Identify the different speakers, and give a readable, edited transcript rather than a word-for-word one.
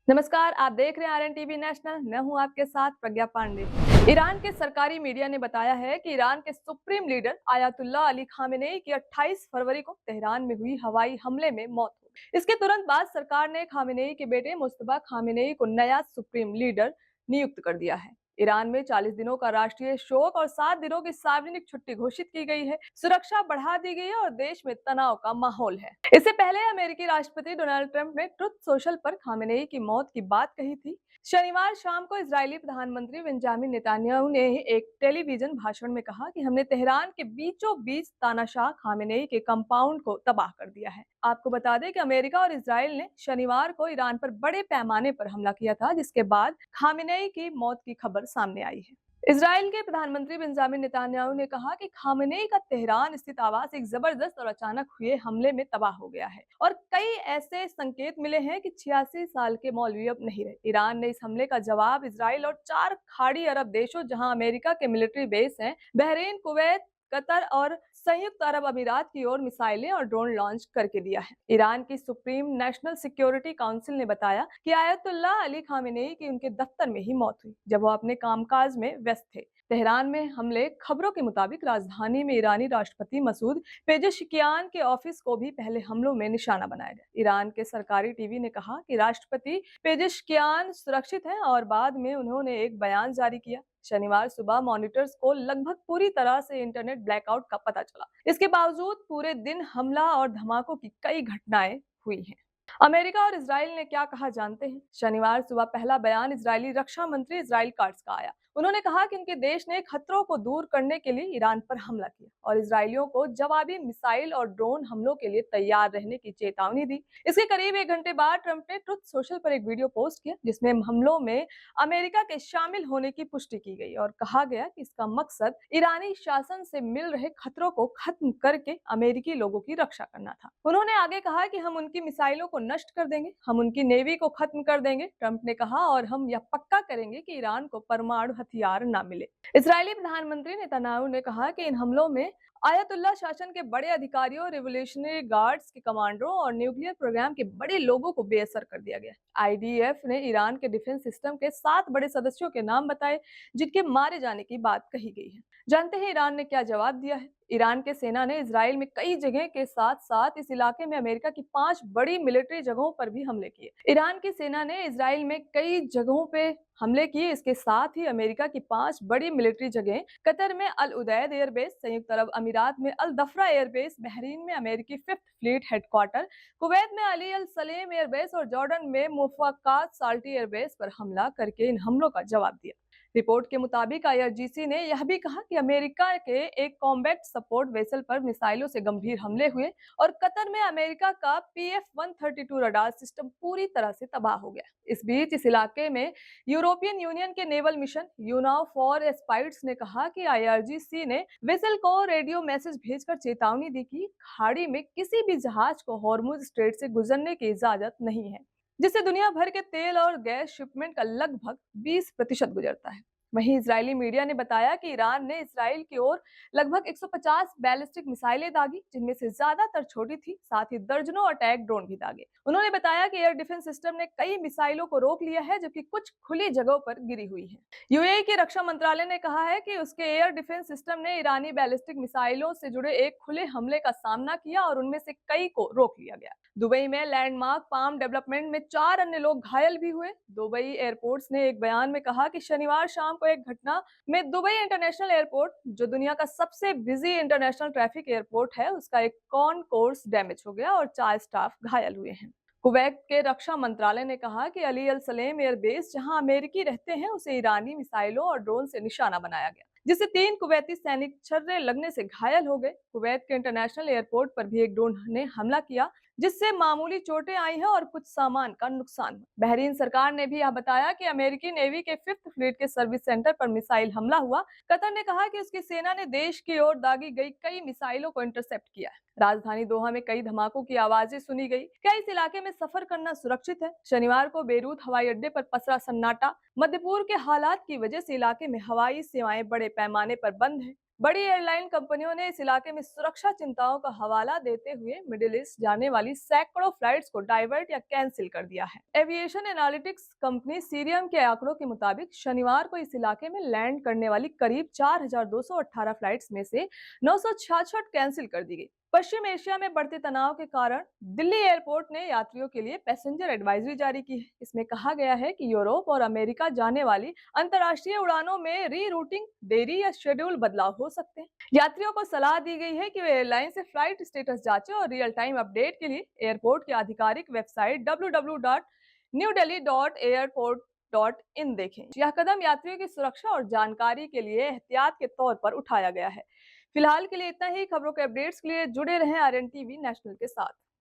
Speaker 1: नमस्कार, आप देख रहे हैं आरएन टीवी नेशनल। मैं हूं आपके साथ प्रज्ञा पांडे। ईरान के सरकारी मीडिया ने बताया है कि ईरान के supreme leader ayatollah Ali Khamenei की 28 फरवरी को तेहरान में हुई हवाई हमले में मौत हो गई। इसके तुरंत बाद सरकार ने खामेनेई के बेटे मुस्तफा खामेनेई को नया सुप्रीम लीडर नियुक्त कर दिया है। ईरान में 40 दिनों का राष्ट्रीय शोक और 7 दिनों की सार्वजनिक छुट्टी घोषित की गई है। सुरक्षा बढ़ा दी गई है और देश में तनाव का माहौल है। इससे पहले अमेरिकी राष्ट्रपति डोनाल्ड ट्रंप ने ट्रुथ सोशल पर खामेनेई की मौत की बात कही थी। शनिवार शाम को इजरायली प्रधानमंत्री बेंजामिन नेतन्याहू ने एक टेलीविजन भाषण में कहा कि हमने तेहरान के बीचों बीच तानाशाह खामेनेई के कंपाउंड को तबाह कर दिया है। आपको बता दें कि अमेरिका और इजराइल ने शनिवार को ईरान पर बड़े पैमाने पर हमला किया था, जिसके बाद खामेनेई की मौत की खबर सामने आई है। इजराइल के प्रधानमंत्री बेंजामिन नेतन्याहू ने कहा कि खामेनेई का तेहरान स्थित आवास एक जबरदस्त और अचानक हुए हमले में तबाह हो गया है और कई ऐसे संकेत मिले हैं कि 86 साल के मौलवी अब नहीं रहे। ईरान ने इस हमले का जवाब इजराइल और 4 खाड़ी अरब देशों, जहां अमेरिका के मिलिट्री बेस हैं, बहरीन, कुवैत, कतर और संयुक्त अरब अमीरात की ओर मिसाइलें और ड्रोन लॉन्च करके दिया है। ईरान की सुप्रीम नेशनल सिक्योरिटी काउंसिल ने बताया कि आयतुल्ला अली खामेनेई की उनके दफ्तर में ही मौत हुई, जब वो अपने कामकाज में व्यस्त थे। तेहरान में हमले खबरों के मुताबिक राजधानी में ईरानी राष्ट्रपति मसूद पेजेशकियान के ऑफिस को भी पहले हमलों में निशाना बनाया गया। ईरान के सरकारी टीवी ने कहा कि राष्ट्रपति पेजेशकियान सुरक्षित हैं और बाद में उन्होंने एक बयान जारी किया। शनिवार सुबह मॉनिटर्स को लगभग पूरी तरह से इंटरनेट ब्लैकआउट का पता चला। इसके बावजूद पूरे दिन हमला और धमाकों की कई घटनाएं हुई हैं। अमेरिका और इजराइल ने क्या कहा जानते हैं। शनिवार सुबह पहला बयान इजरायली रक्षा मंत्री इजराइल काट्स का आया। उन्होंने कहा कि उनके देश ने खतरों को दूर करने के लिए ईरान पर हमला किया और इजरायलियों को जवाबी मिसाइल और ड्रोन हमलों के लिए तैयार रहने की चेतावनी दी। इसके करीब 1 घंटे बाद ट्रंप ने ट्रुथ सोशल पर एक वीडियो पोस्ट किया, जिसमें हमलों में अमेरिका के शामिल होने की पुष्टि की गई और कहा गया कि इसका मकसद ईरानी शासन से मिल रहे खतरों को खत्म करके अमेरिकी लोगों की रक्षा करना था। उन्होंने आगे कहा कि हम उनकी मिसाइलों को नष्ट कर देंगे, हम उनकी नेवी को खत्म कर देंगे, ट्रंप ने कहा, और हम यह पक्का करेंगे कि ईरान को परमाणु हथियार न मिले। इजरायली प्रधानमंत्री नेतन्याहू ने कहा कि इन हमलों में आयतुल्ला शासन के बड़े अधिकारियों, रिवोल्यूशनरी गार्ड्स के कमांडरों और न्यूक्लियर प्रोग्राम के बड़े लोगों को बेअसर कर दिया गया। आईडीएफ ने ईरान के डिफेंस सिस्टम के 7 बड़े सदस्यों के नाम बताए, जिनके मारे जाने की बात कही गई है। जानते हैं ईरान ने क्या जवाब दिया है। ईरान के सेना ने इजराइल में कई जगह के साथ साथ इस इलाके में अमेरिका की 5 बड़ी मिलिट्री जगहों पर भी हमले किए। ईरान की सेना ने इजराइल में कई जगहों पे हमले किए। इसके साथ ही अमेरिका की 5 बड़ी मिलिट्री जगह, कतर में अल उदैद एयरबेस, संयुक्त अरब अमीरात में अल दफरा एयरबेस, बहरीन में अमेरिकी 5th फ्लीट हेडक्वार्टर, कुवैत में अली अल सलेम एयरबेस और जॉर्डन में मुफक्कात साल्टी एयरबेस पर हमला करके इन हमलों का जवाब दिया। रिपोर्ट के मुताबिक आईआरजीसी ने यह भी कहा कि अमेरिका के एक कॉम्बैट सपोर्ट वेसल पर मिसाइलों से गंभीर हमले हुए और कतर में अमेरिका का PF-132 रडार सिस्टम पूरी तरह से तबाह हो गया। इस बीच इस इलाके में यूरोपियन यूनियन के नेवल मिशन यूनाव फॉर स्पाइट्स ने कहा कि आईआरजीसी ने वेसल को रेडियो मैसेज भेजकर चेतावनी दी कि खाड़ी में किसी भी जहाज को हॉर्मुज स्ट्रेट से गुजरने की इजाजत नहीं है, जिससे दुनिया भर के तेल और गैस शिपमेंट का लगभग 20% गुजरता है। वहीं इजरायली मीडिया ने बताया कि ईरान ने इसराइल की ओर लगभग 150 बैलिस्टिक मिसाइलें दागी, जिनमें से ज्यादातर छोटी थी। साथ ही दर्जनों अटैक ड्रोन भी दागे। उन्होंने बताया कि एयर डिफेंस सिस्टम ने कई मिसाइलों को रोक लिया है, जबकि कुछ खुली जगहों पर गिरी हुई है। यूएई के रक्षा मंत्रालय ने कहा है कि उसके एयर डिफेंस सिस्टम ने ईरानी बैलिस्टिक मिसाइलों से जुड़े एक खुले हमले का सामना किया और उनमें से कई को रोक लिया गया। दुबई में लैंडमार्क पाम डेवलपमेंट में 4 अन्य लोग घायल भी हुए। दुबई एयरपोर्ट्स ने एक बयान में कहा कि शनिवार शाम को एक घटना में दुबई इंटरनेशनल एयरपोर्ट, जो दुनिया का सबसे बिजी इंटरनेशनल ट्रैफिक एयरपोर्ट है, उसका एक कॉनकोर्स डैमेज हो गया और 4 स्टाफ घायल हुए हैं। कुवैत के रक्षा मंत्रालय ने कहा कि अली अल सलेम एयरबेस, जहां अमेरिकी रहते हैं, उसे ईरानी मिसाइलों और ड्रोन से निशाना बनाया गया, जिससे 3 कुवैती सैनिक छर्रे लगने से घायल हो गए। कुवैत के इंटरनेशनल एयरपोर्ट पर भी एक ड्रोन ने हमला किया, जिससे मामूली चोटें आई हैं और कुछ सामान का नुकसान हुआ। बहरीन सरकार ने भी यह बताया कि अमेरिकी नेवी के 5th फ्लीट के सर्विस सेंटर पर मिसाइल हमला हुआ। कतर ने कहा कि उसकी सेना ने देश की ओर दागी गई कई मिसाइलों को इंटरसेप्ट किया है। राजधानी दोहा में कई धमाकों की आवाजें सुनी गई। क्या इस इलाके में सफर करना सुरक्षित है? शनिवार को बेरूत हवाई अड्डे पर पसरा सन्नाटा। मध्य पूर्व के हालात की वजह से इलाके में हवाई सेवाएं बड़े पैमाने पर बंद है। बड़ी एयरलाइन कंपनियों ने इस इलाके में सुरक्षा चिंताओं का हवाला देते हुए मिडिल ईस्ट जाने वाली सैकड़ों फ्लाइट्स को डाइवर्ट या कैंसिल कर दिया है। एविएशन एनालिटिक्स कंपनी सीरियम के आंकड़ों के मुताबिक शनिवार को इस इलाके में लैंड करने वाली करीब 4,218 फ्लाइट्स में से 966 कैंसिल कर दी गई। पश्चिम एशिया में बढ़ते तनाव के कारण दिल्ली एयरपोर्ट ने यात्रियों के लिए पैसेंजर एडवाइजरी जारी की है। इसमें कहा गया है कि यूरोप और अमेरिका जाने वाली अंतर्राष्ट्रीय उड़ानों में री रूटिंग, देरी या शेड्यूल बदलाव हो सकते हैं। यात्रियों को सलाह दी गई है कि वे एयरलाइन से फ्लाइट स्टेटस जांचें और रियल टाइम अपडेट के लिए एयरपोर्ट की आधिकारिक वेबसाइट www.newdelhi.airport.in देखें। यह कदम यात्रियों की सुरक्षा और जानकारी के लिए एहतियात के तौर पर उठाया गया है। फिलहाल के लिए इतना ही। खबरों के अपडेट्स के लिए जुड़े रहें आरएन टीवी नेशनल के साथ।